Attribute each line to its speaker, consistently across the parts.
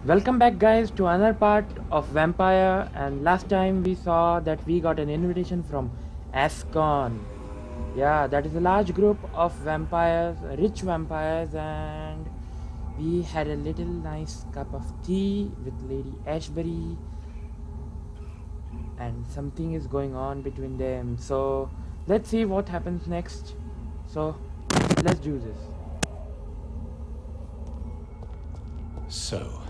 Speaker 1: Welcome back guys to another part of Vampire, and last time we saw that we got an invitation from Ascon. Yeah, that is a large group of vampires, rich vampires, and we had a little nice cup of tea with Lady Ashbury, and something is going on between them. So let's see what happens next. So let's do this.
Speaker 2: So,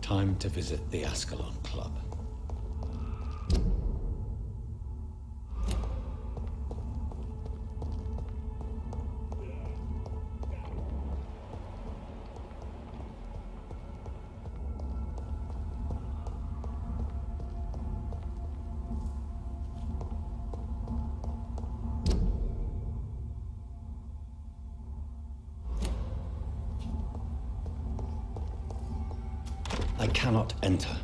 Speaker 2: time to visit the Ascalon Club. I cannot enter.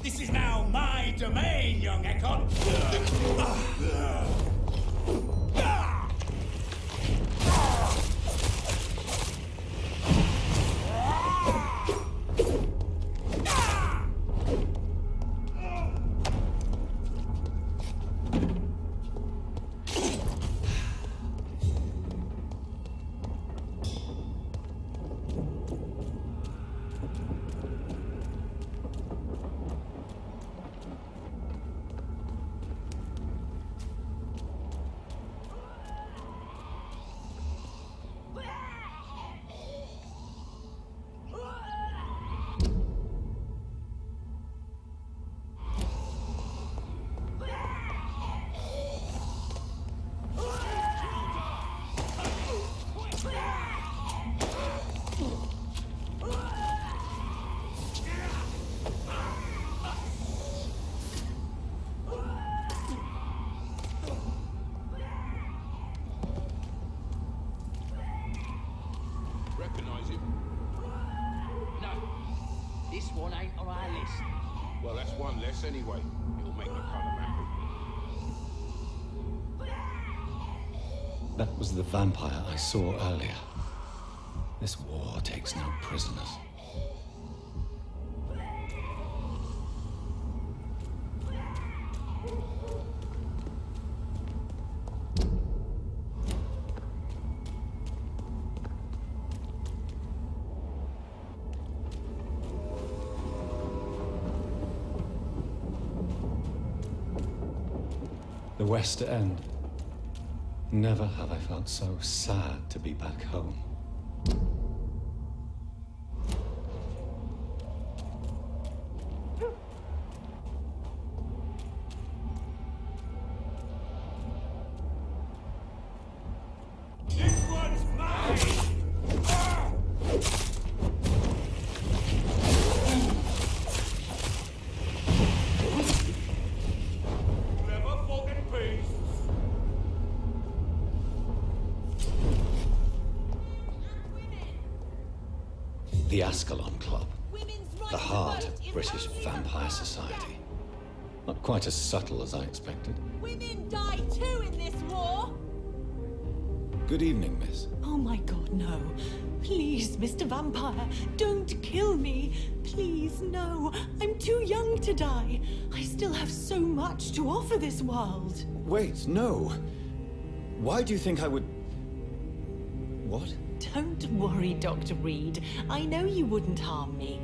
Speaker 3: This is now my domain, young Ekon.
Speaker 4: Recognize him?
Speaker 5: No, this one ain't on our list.
Speaker 4: Well, that's one less anyway. It'll make me kind of happy.
Speaker 2: That was the vampire I saw earlier. This war takes no prisoners. The West End. Never have I felt so sad to be back home.
Speaker 3: This one's mine! Clever fucking beasts!
Speaker 2: The Ascalon Club. The heart of British vampire society. Not quite as subtle as I expected.
Speaker 6: Women die too in this war!
Speaker 2: Good evening, miss.
Speaker 6: Oh my god, no. Please, Mr. Vampire, don't kill me. Please, no. I'm too young to die. I still have so much to offer this world.
Speaker 2: Wait, no. Why do you think I would... What?
Speaker 6: Don't worry, Dr. Reid. I know you wouldn't harm me.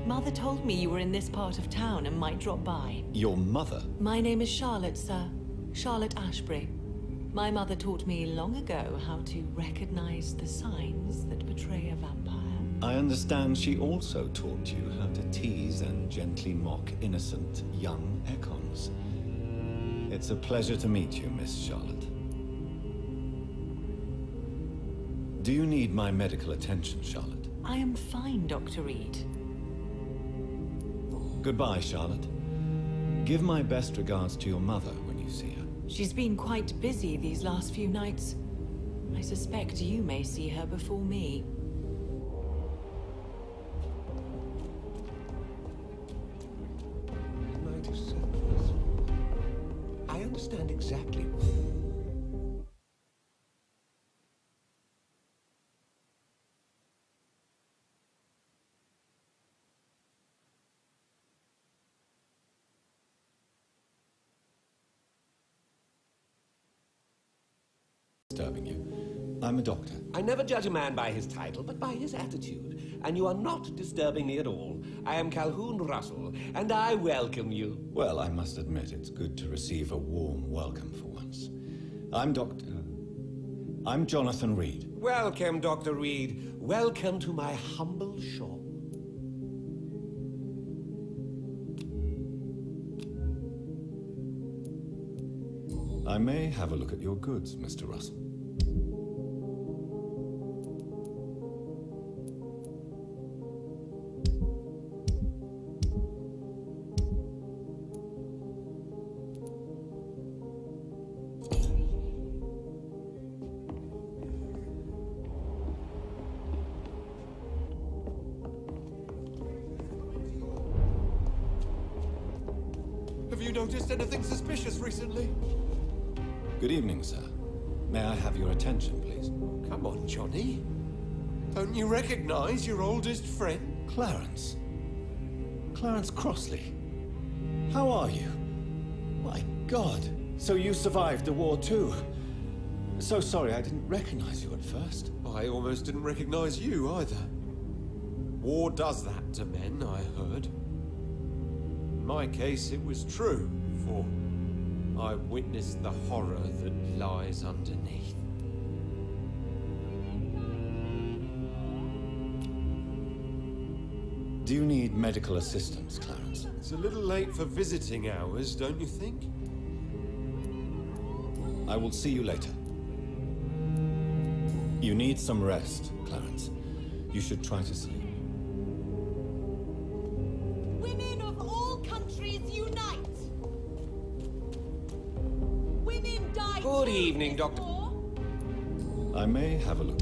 Speaker 6: Mother told me you were in this part of town and might drop by.
Speaker 2: Your mother?
Speaker 6: My name is Charlotte, sir. Charlotte Ashbury. My mother taught me long ago how to recognize the signs that betray a vampire.
Speaker 2: I understand she also taught you how to tease gaze and gently mock innocent young Ekons. It's a pleasure to meet you, Miss Charlotte. Do you need my medical attention, Charlotte?
Speaker 6: I am fine, Dr. Reid.
Speaker 2: Goodbye, Charlotte. Give my best regards to your mother when you see her.
Speaker 6: She's been quite busy these last few nights. I suspect you may see her before me.
Speaker 3: I understand exactly.
Speaker 2: Disturbing you. I'm a doctor.
Speaker 7: I never judge a man by his title, but by his attitude. And you are not disturbing me at all. I am Calhoun Russell, and I welcome you.
Speaker 2: Well, I must admit it's good to receive a warm welcome for once. I'm Jonathan Reid.
Speaker 7: Welcome, Dr. Reid. Welcome to my humble shop.
Speaker 2: I may have a look at your goods, Mr. Russell.
Speaker 3: Have you noticed anything suspicious recently?
Speaker 2: Good evening, sir. May I have your attention, please?
Speaker 3: Come on, Johnny. Don't you recognize your oldest friend?
Speaker 2: Clarence. Clarence Crossley. How are you? My God. So you survived the war too. So sorry I didn't recognize you at first.
Speaker 3: I almost didn't recognize you either. War does that to men, I heard. In my case, it was true, for I witnessed the horror that lies underneath.
Speaker 2: Do you need medical assistance, Clarence?
Speaker 3: It's a little late for visiting hours, don't you think?
Speaker 2: I will see you later. You need some rest, Clarence. You should try to sleep.
Speaker 8: Women of all countries unite! Women die.
Speaker 7: Good evening, Doctor.
Speaker 2: I may have a look.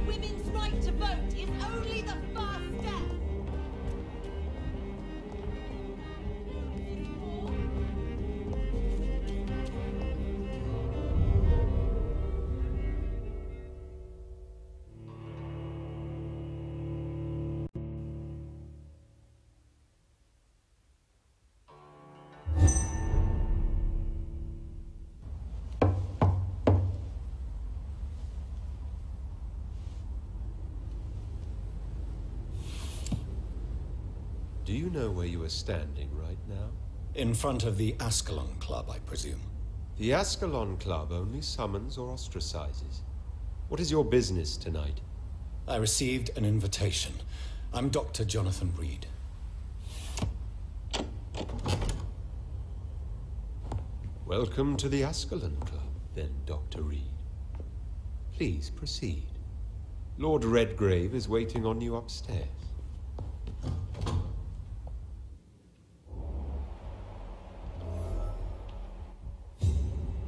Speaker 8: Women's right to vote is only the first step.
Speaker 3: Do you know where you are standing right now?
Speaker 2: In front of the Ascalon Club, I presume.
Speaker 3: The Ascalon Club only summons or ostracizes. What is your business tonight?
Speaker 2: I received an invitation. I'm Dr. Jonathan Reid.
Speaker 3: Welcome to the Ascalon Club, then, Dr. Reid. Please proceed. Lord Redgrave is waiting on you upstairs.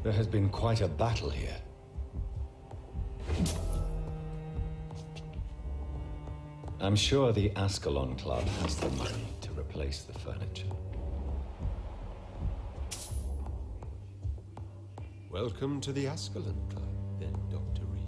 Speaker 2: There has been quite a battle here. I'm sure the Ascalon Club has the money to replace the furniture.
Speaker 3: Welcome to the Ascalon Club, then, Dr. Reid.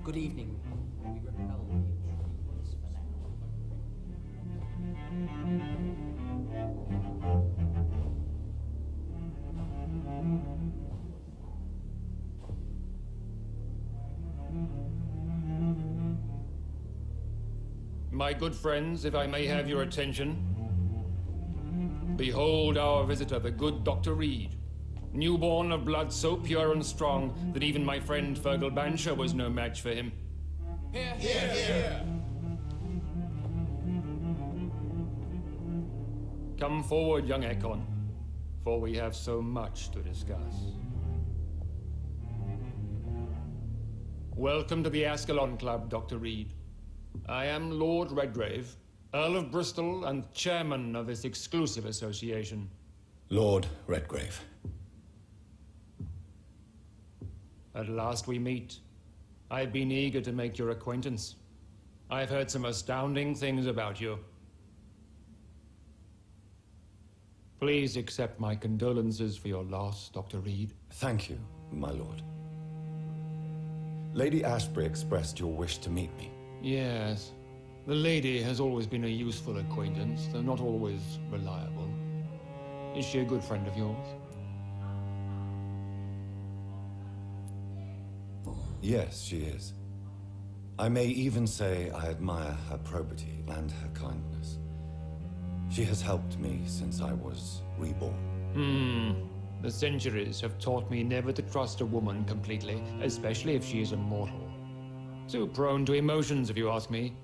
Speaker 5: Good evening. We repel the intruders for now.
Speaker 9: My good friends, if I may have your attention. Behold our visitor, the good Dr. Reid. Newborn of blood so pure and strong that even my friend Fergal Bansher was no match for him.
Speaker 4: Here, here, here.
Speaker 9: Come forward, young Ekon, for we have so much to discuss. Welcome to the Ascalon Club, Dr. Reid. I am Lord Redgrave, Earl of Bristol and chairman of this exclusive association.
Speaker 2: Lord Redgrave.
Speaker 9: At last we meet. I've been eager to make your acquaintance. I've heard some astounding things about you. Please accept my condolences for your loss, Dr. Reid.
Speaker 2: Thank you, my lord. Lady Ashbury expressed your wish to meet me.
Speaker 9: Yes. The lady has always been a useful acquaintance, though not always reliable. Is she a good friend of yours?
Speaker 2: Yes, she is. I may even say I admire her probity and her kindness. She has helped me since I was reborn.
Speaker 9: The centuries have taught me never to trust a woman completely, especially if she is immortal. Too prone to emotions, if you ask me.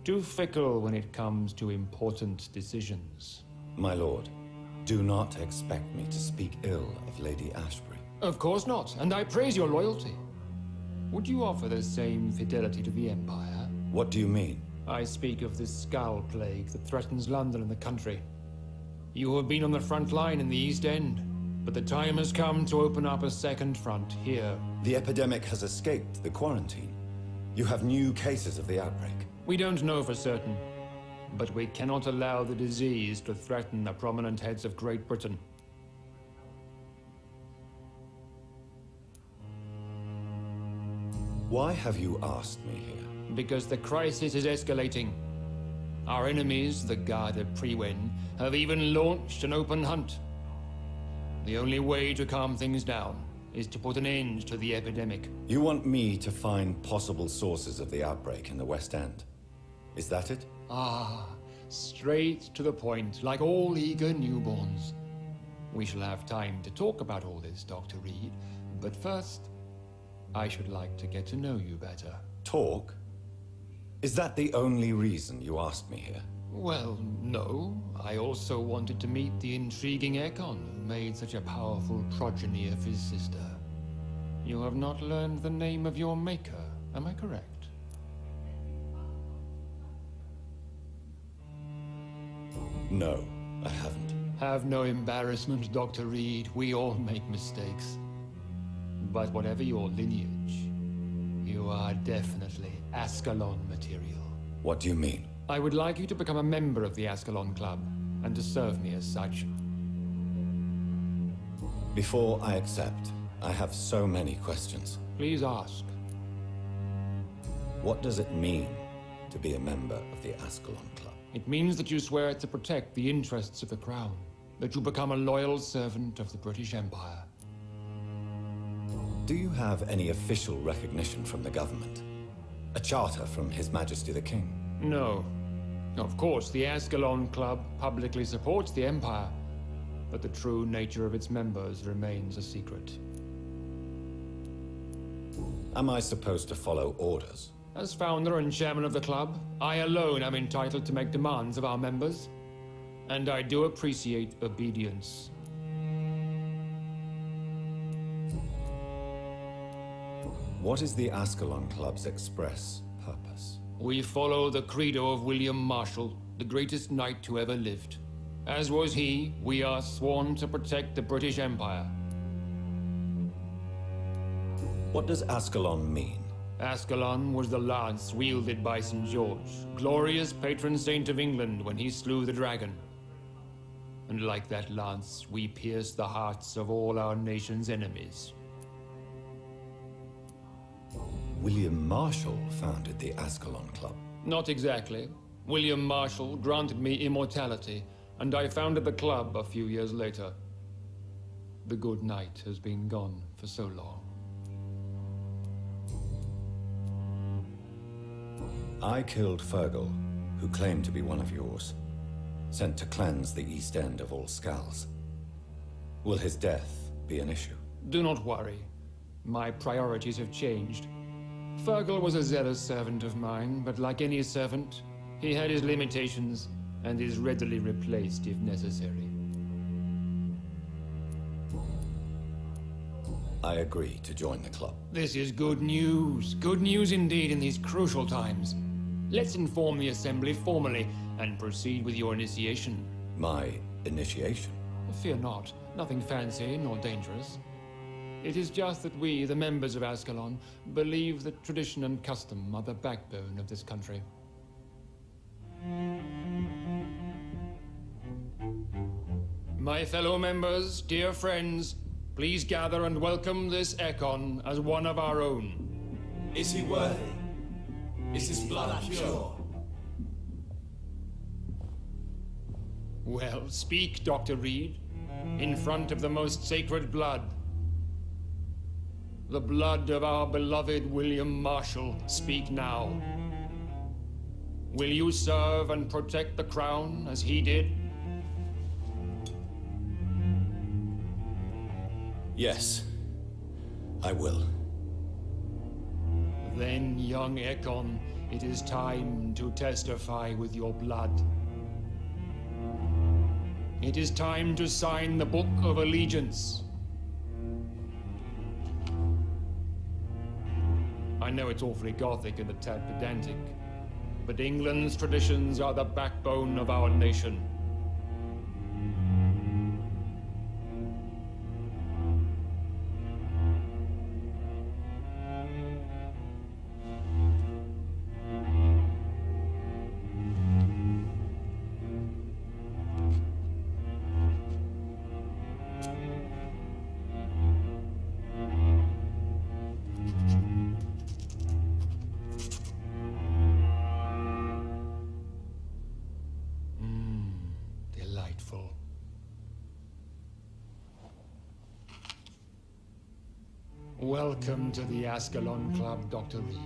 Speaker 9: Too fickle when it comes to important decisions.
Speaker 2: My lord, do not expect me to speak ill of Lady Ashbury.
Speaker 9: Of course not, and I praise your loyalty. Would you offer the same fidelity to the Empire?
Speaker 2: What do you mean?
Speaker 9: I speak of the Skull Plague that threatens London and the country. You have been on the front line in the East End, but the time has come to open up a second front here.
Speaker 2: The epidemic has escaped the quarantine. You have new cases of the outbreak.
Speaker 9: We don't know for certain, but we cannot allow the disease to threaten the prominent heads of Great Britain.
Speaker 2: Why have you asked me here?
Speaker 9: Because the crisis is escalating. Our enemies, the Guard of Priwen, have even launched an open hunt. The only way to calm things down is to put an end to the epidemic.
Speaker 2: You want me to find possible sources of the outbreak in the West End? Is that it?
Speaker 9: Ah, straight to the point, like all eager newborns. We shall have time to talk about all this, Dr. Reid, but first, I should like to get to know you better.
Speaker 2: Talk? Is that the only reason you asked me here?
Speaker 9: Well, no. I also wanted to meet the intriguing Ekon, who made such a powerful progeny of his sister. You have not learned the name of your maker, am I correct?
Speaker 2: No, I haven't.
Speaker 9: Have no embarrassment, Dr. Reid. We all make mistakes. But whatever your lineage, you are definitely Ascalon material.
Speaker 2: What do you mean?
Speaker 9: I would like you to become a member of the Ascalon Club, and to serve me as such.
Speaker 2: Before I accept, I have so many questions.
Speaker 9: Please ask.
Speaker 2: What does it mean to be a member of the Ascalon Club?
Speaker 9: It means that you swear to protect the interests of the Crown, that you become a loyal servant of the British Empire.
Speaker 2: Do you have any official recognition from the government? A charter from His Majesty the King?
Speaker 9: No. Of course, the Ascalon Club publicly supports the Empire, but the true nature of its members remains a secret.
Speaker 2: Am I supposed to follow orders?
Speaker 9: As founder and chairman of the club, I alone am entitled to make demands of our members, and I do appreciate obedience.
Speaker 2: What is the Ascalon Club's express purpose?
Speaker 9: We follow the credo of William Marshall, the greatest knight who ever lived. As was he, we are sworn to protect the British Empire.
Speaker 2: What does Ascalon mean?
Speaker 9: Ascalon was the lance wielded by St. George, glorious patron saint of England when he slew the dragon. And like that lance, we pierce the hearts of all our nation's enemies.
Speaker 2: William Marshall founded the Ascalon Club.
Speaker 9: Not exactly. William Marshall granted me immortality, and I founded the club a few years later. The good knight has been gone for so long.
Speaker 2: I killed Fergal, who claimed to be one of yours, sent to cleanse the East End of all Skulls. Will his death be an issue?
Speaker 9: Do not worry. My priorities have changed. Fergal was a zealous servant of mine, but like any servant, he had his limitations and is readily replaced if necessary.
Speaker 2: I agree to join the club.
Speaker 9: This is good news. Good news indeed in these crucial times. Let's inform the Assembly formally and proceed with your initiation.
Speaker 2: My initiation?
Speaker 9: Fear not. Nothing fancy nor dangerous. It is just that we, the members of Ascalon, believe that tradition and custom are the backbone of this country. My fellow members, dear friends, please gather and welcome this Ekon as one of our own.
Speaker 10: Is he worthy? Is his blood pure?
Speaker 9: Well, speak, Dr. Reid, in front of the most sacred blood. The blood of our beloved William Marshall, speak now. Will you serve and protect the crown as he did?
Speaker 2: Yes, I will.
Speaker 9: Then, young Ekon, it is time to testify with your blood. It is time to sign the Book of Allegiance. I know it's awfully gothic and a tad pedantic, but England's traditions are the backbone of our nation. Delightful. Welcome to the Ascalon Club, Dr. Reid.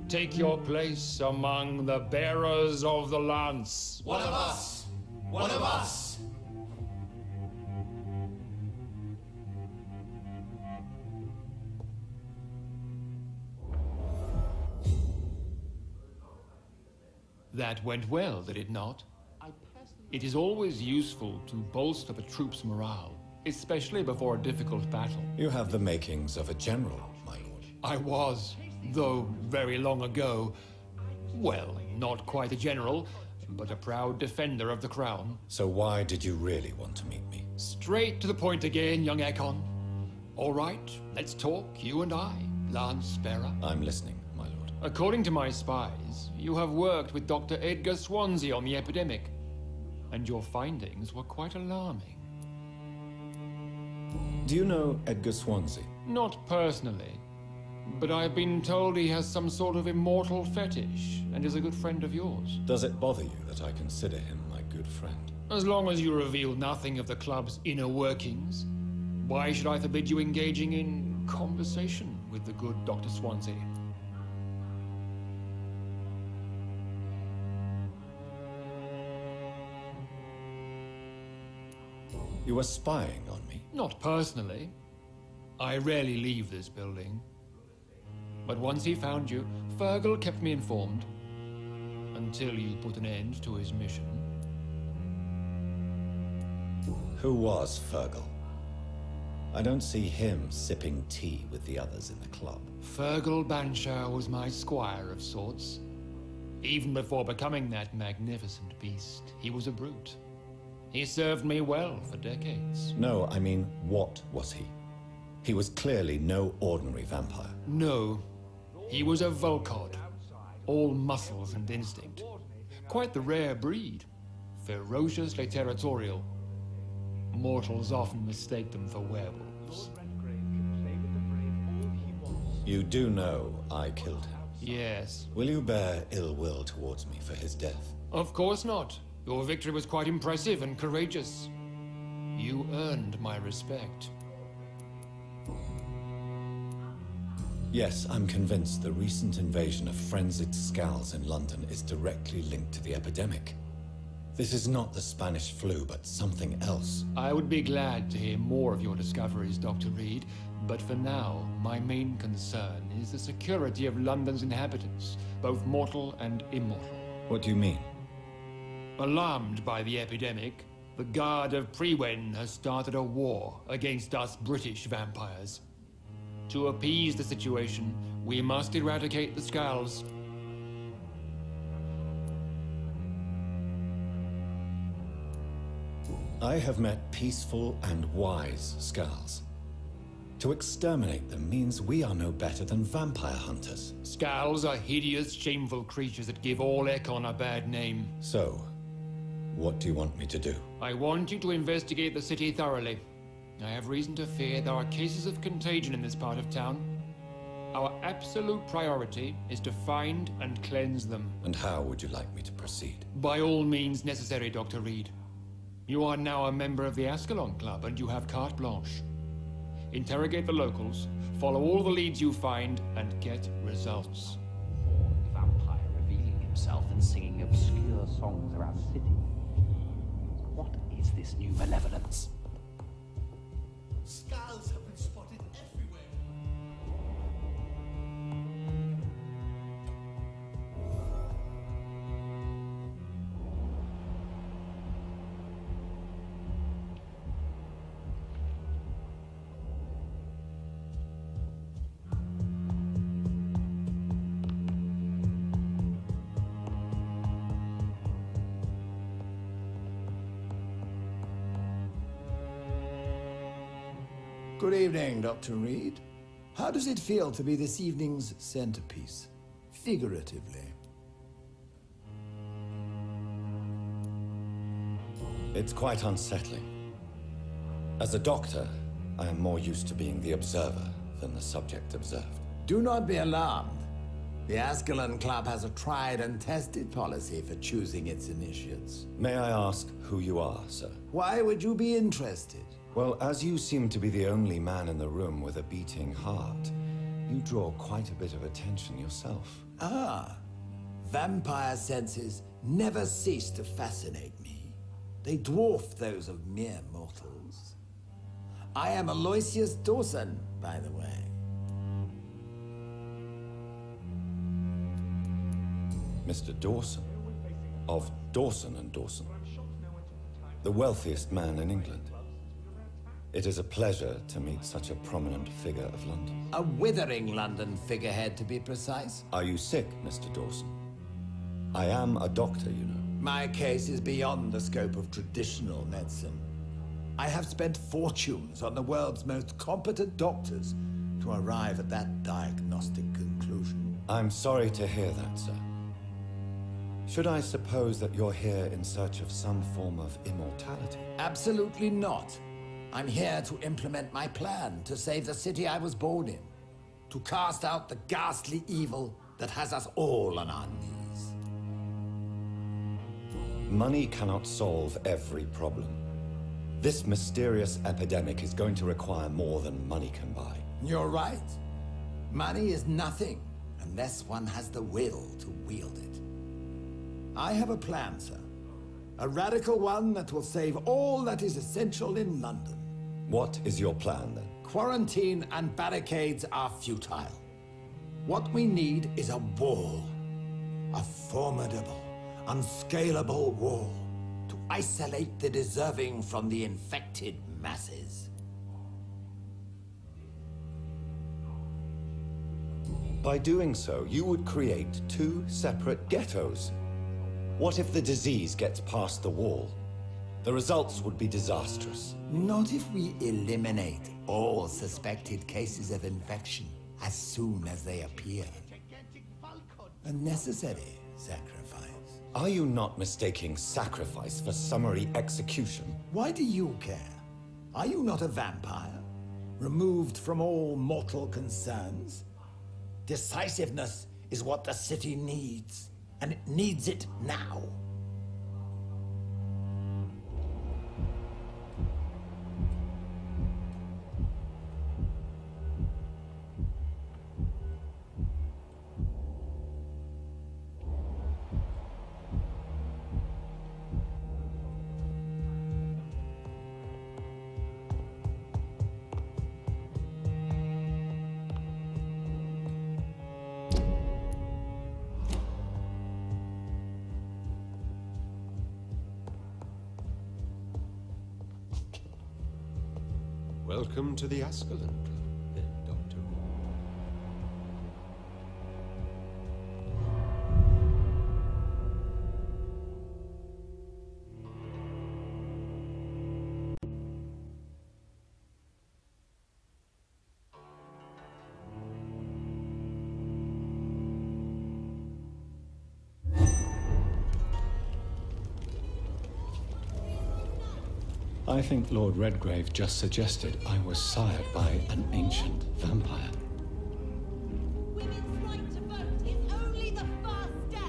Speaker 9: Take your place among the bearers of the lance.
Speaker 10: One of us! One of us!
Speaker 9: That went well, did it not? It is always useful to bolster the troops' morale, especially before a difficult battle.
Speaker 2: You have the makings of a general, my lord.
Speaker 9: I was, though very long ago, well, not quite a general, but a proud defender of the crown.
Speaker 2: So why did you really want to meet me?
Speaker 9: Straight to the point again, young Ekon. All right, let's talk, you and I, Lance Sparrow.
Speaker 2: I'm listening, my lord.
Speaker 9: According to my spies, you have worked with Dr. Edgar Swansea on the epidemic, and your findings were quite alarming.
Speaker 2: Do you know Edgar Swansea?
Speaker 9: Not personally, but I've been told he has some sort of immortal fetish and is a good friend of yours.
Speaker 2: Does it bother you that I consider him my good friend?
Speaker 9: As long as you reveal nothing of the club's inner workings, why should I forbid you engaging in conversation with the good Dr. Swansea?
Speaker 2: You were spying on me?
Speaker 9: Not personally. I rarely leave this building. But once he found you, Fergal kept me informed. Until you put an end to his mission.
Speaker 2: Who was Fergal? I don't see him sipping tea with the others in the club.
Speaker 9: Fergal Banshire was my squire of sorts. Even before becoming that magnificent beast, he was a brute. He served me well for decades.
Speaker 2: No, I mean, what was he? He was clearly no ordinary vampire.
Speaker 9: No, he was a Volcod. All muscles and instinct. Quite the rare breed. Ferociously territorial. Mortals often mistake them for werewolves.
Speaker 2: You do know I killed him.
Speaker 9: Yes.
Speaker 2: Will you bear ill will towards me for his death?
Speaker 9: Of course not. Your victory was quite impressive and courageous. You earned my respect.
Speaker 2: Yes, I'm convinced the recent invasion of frenzied skulls in London is directly linked to the epidemic. This is not the Spanish flu, but something else.
Speaker 9: I would be glad to hear more of your discoveries, Dr. Reid, but for now, my main concern is the security of London's inhabitants, both mortal and immortal.
Speaker 2: What do you mean?
Speaker 9: Alarmed by the epidemic, the Guard of Priwen has started a war against us British vampires. To appease the situation, we must eradicate the skulls.
Speaker 2: I have met peaceful and wise skulls. To exterminate them means we are no better than vampire hunters.
Speaker 9: Skulls are hideous, shameful creatures that give all Ekon a bad name.
Speaker 2: So, what do you want me to do?
Speaker 9: I want you to investigate the city thoroughly. I have reason to fear there are cases of contagion in this part of town. Our absolute priority is to find and cleanse them.
Speaker 2: And how would you like me to proceed?
Speaker 9: By all means necessary, Dr. Reid. You are now a member of the Ascalon Club and you have carte blanche. Interrogate the locals, follow all the leads you find, and get results.
Speaker 5: Vampire revealing himself and singing obscure songs around the city. What is this new malevolence?
Speaker 10: Skulls have been spotted everywhere.
Speaker 11: Good evening, Dr. Reid. How does it feel to be this evening's centerpiece, figuratively?
Speaker 2: It's quite unsettling. As a doctor, I am more used to being the observer than the subject observed.
Speaker 11: Do not be alarmed. The Ascalon Club has a tried and tested policy for choosing its initiates.
Speaker 2: May I ask who you are, sir?
Speaker 11: Why would you be interested?
Speaker 2: Well, as you seem to be the only man in the room with a beating heart, you draw quite a bit of attention yourself.
Speaker 11: Ah, vampire senses never cease to fascinate me. They dwarf those of mere mortals. I am Aloysius Dawson, by the way.
Speaker 2: Mr. Dawson, of Dawson and Dawson, the wealthiest man in England. It is a pleasure to meet such a prominent figure of London.
Speaker 11: A withering London figurehead, to be precise.
Speaker 2: Are you sick, Mr. Dawson? I am a doctor, you know.
Speaker 11: My case is beyond the scope of traditional medicine. I have spent fortunes on the world's most competent doctors to arrive at that diagnostic conclusion.
Speaker 2: I'm sorry to hear that, sir. Should I suppose that you're here in search of some form of immortality?
Speaker 11: Absolutely not. I'm here to implement my plan to save the city I was born in, to cast out the ghastly evil that has us all on our knees.
Speaker 2: Money cannot solve every problem. This mysterious epidemic is going to require more than money can buy.
Speaker 11: You're right. Money is nothing unless one has the will to wield it. I have a plan, sir. A radical one that will save all that is essential in London.
Speaker 2: What is your plan, then?
Speaker 11: Quarantine and barricades are futile. What we need is a wall. A formidable, unscalable wall to isolate the deserving from the infected masses.
Speaker 2: By doing so, you would create two separate ghettos. What if the disease gets past the wall? The results would be disastrous.
Speaker 11: Not if we eliminate all suspected cases of infection as soon as they appear. A necessary sacrifice.
Speaker 2: Are you not mistaking sacrifice for summary execution?
Speaker 11: Why do you care? Are you not a vampire? Removed from all mortal concerns? Decisiveness is what the city needs, and it needs it now.
Speaker 3: Welcome to the Ascalon Club, then, Doctor.
Speaker 2: I think Lord Redgrave just suggested I was sired by an ancient vampire.
Speaker 8: Women's right to vote is only the first step.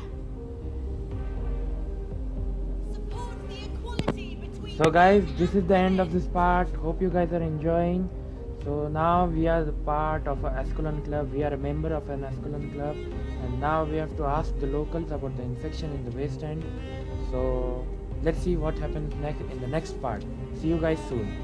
Speaker 8: Support the equality between...
Speaker 1: So guys, this is the end of this part. Hope you guys are enjoying. So now we are the part of an Ascalon club. We are a member of an Ascalon club, and now we have to ask the locals about the infection in the West End. So let's see what happens next in the next part. See you guys soon.